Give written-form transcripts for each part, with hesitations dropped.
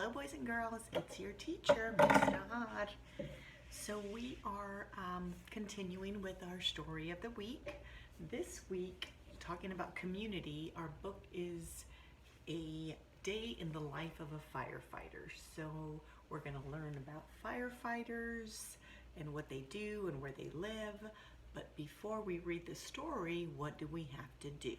Hello boys and girls, it's your teacher, Miss Nahad. So we are continuing with our story of the week. This week, talking about community, our book is A Day in the Life of a Firefighter. So we're going to learn about firefighters and what they do and where they live. But before we read the story, what do we have to do?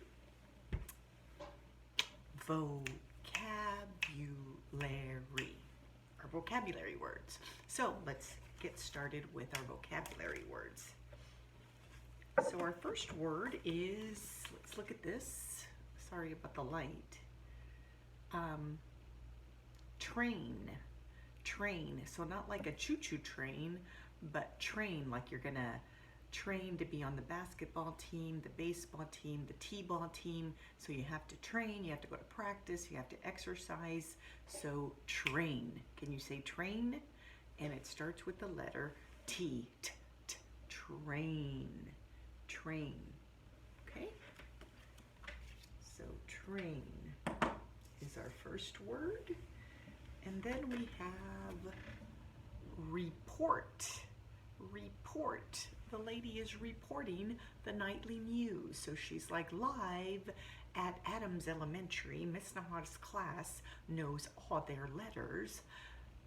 Our vocabulary words. So let's get started with our vocabulary words. So our first word is, let's look at this. Sorry about the light. Train. Train. So not like a choo-choo train, but train like you're gonna train to be on the basketball team, the baseball team, the t-ball team. So you have to train, you have to go to practice, you have to exercise. So train. Can you say train? And it starts with the letter T. Train. Train. Okay? So train is our first word. And then we have report. Report. The lady is reporting the nightly news. So she's like live at Adams Elementary. Miss Nahad's class knows all their letters,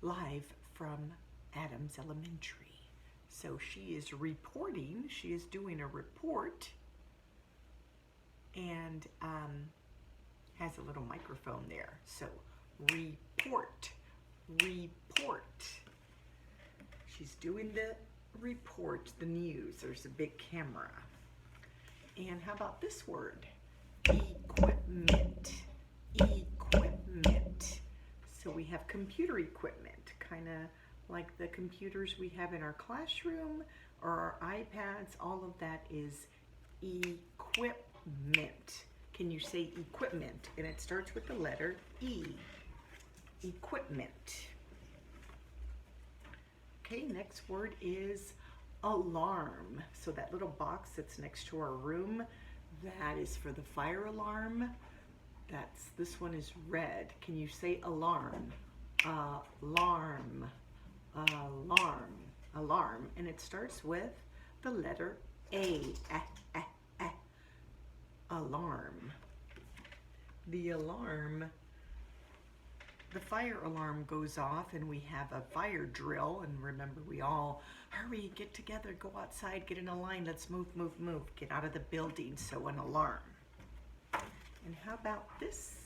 live from Adams Elementary. So she is reporting, she is doing a report, and has a little microphone there. So report, report. She's doing the report, the news. There's a big camera. And how about this word? Equipment. Equipment. So we have computer equipment, kind of like the computers we have in our classroom or our iPads. All of that is equipment. Can you say equipment? And it starts with the letter E. Equipment. Okay, next word is alarm. So that little box that's next to our room, that is for the fire alarm. This one is red. Can you say alarm? Alarm. Alarm. Alarm. And it starts with the letter A. Alarm. The alarm, the fire alarm goes off and we have a fire drill, and remember, we all hurry, get together, go outside, get in a line, let's move, move, move, get out of the building. So an alarm. And how about this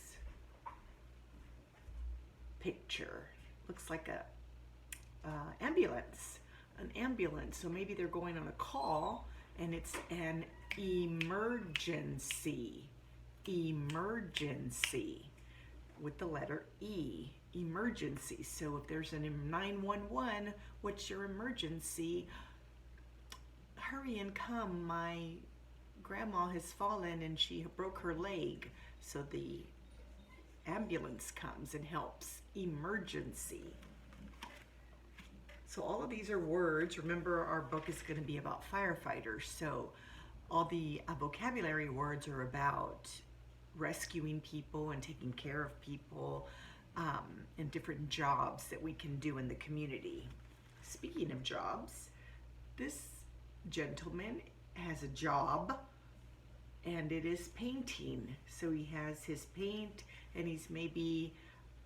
picture? Looks like a ambulance, an ambulance. So maybe they're going on a call and it's an emergency. Emergency. With the letter E, emergency. So if there's an 911, what's your emergency? Hurry and come, my grandma has fallen and she broke her leg. So the ambulance comes and helps. Emergency. So all of these are words. Remember, our book is going to be about firefighters. So all the vocabulary words are about rescuing people and taking care of people, and different jobs that we can do in the community. Speaking of jobs, this gentleman has a job and it is painting. So he has his paint and he's maybe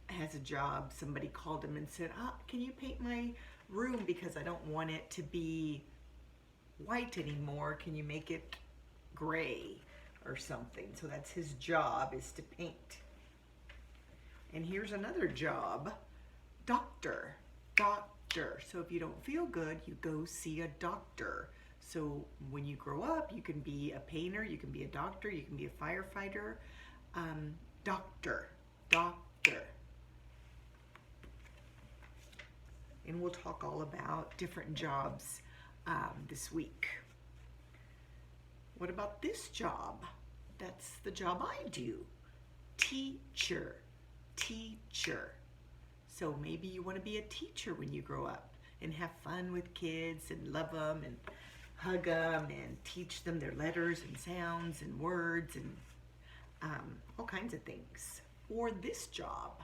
has a job. Somebody called him and said, can you paint my room because I don't want it to be white anymore. Can you make it gray or something? So that's his job, is to paint. And here's another job, doctor. Doctor. So if you don't feel good, you go see a doctor. So when you grow up, you can be a painter, you can be a doctor, you can be a firefighter. Doctor. Doctor. And we'll talk all about different jobs this week. What about this job? That's the job I do. Teacher. Teacher. So maybe you want to be a teacher when you grow up and have fun with kids and love them and hug them and teach them their letters and sounds and words and all kinds of things. Or this job,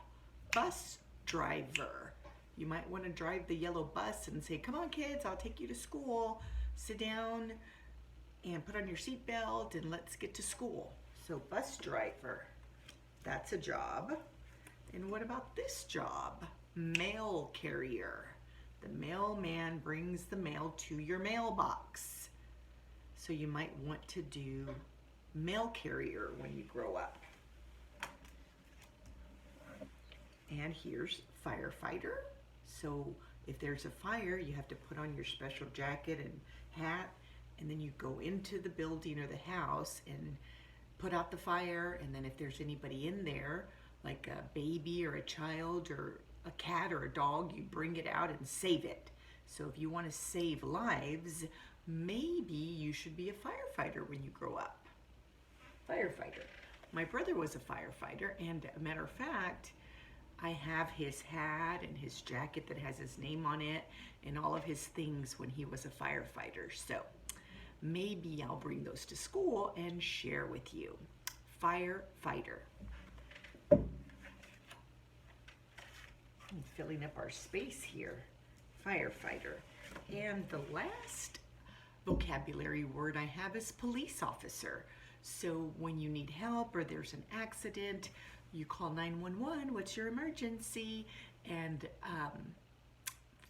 bus driver. You might want to drive the yellow bus and say, come on kids, I'll take you to school. Sit down and put on your seatbelt and let's get to school. So bus driver, that's a job. And what about this job? Mail carrier. The mailman brings the mail to your mailbox. So you might want to do mail carrier when you grow up. And here's firefighter. So if there's a fire, you have to put on your special jacket and hat, and then you go into the building or the house and put out the fire. And then if there's anybody in there, like a baby or a child or a cat or a dog, you bring it out and save it. So if you want to save lives, maybe you should be a firefighter when you grow up. Firefighter. My brother was a firefighter, and a matter of fact, I have his hat and his jacket that has his name on it and all of his things when he was a firefighter. So maybe I'll bring those to school and share with you. Firefighter. I'm filling up our space here. Firefighter. And the last vocabulary word I have is police officer. So when you need help or there's an accident, you call 911, what's your emergency? And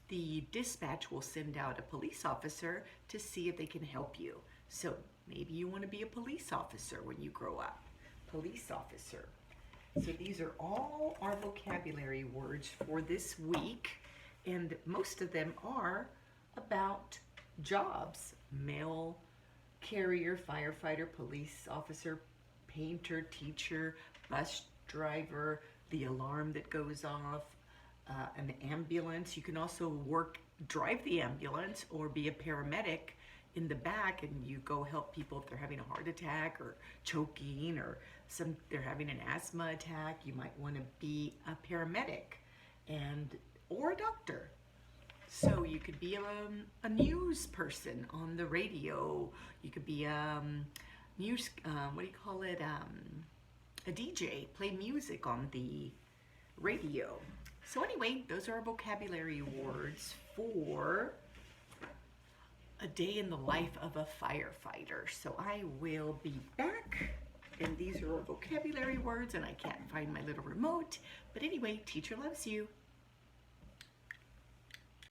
the dispatch will send out a police officer to see if they can help you. So maybe you want to be a police officer when you grow up. Police officer. So these are all our vocabulary words for this week, and most of them are about jobs. Mail carrier, firefighter, police officer, painter, teacher, bus driver, the alarm that goes off, an ambulance. You can also drive the ambulance or be a paramedic in the back, and you go help people if they're having a heart attack or choking, or they're having an asthma attack. You might want to be a paramedic or a doctor. So you could be a news person on the radio. You could be a DJ, play music on the radio. So anyway, those are our vocabulary words for a day in the life of a firefighter. So I will be back, and these are our vocabulary words, and I can't find my little remote. But anyway, teacher loves you.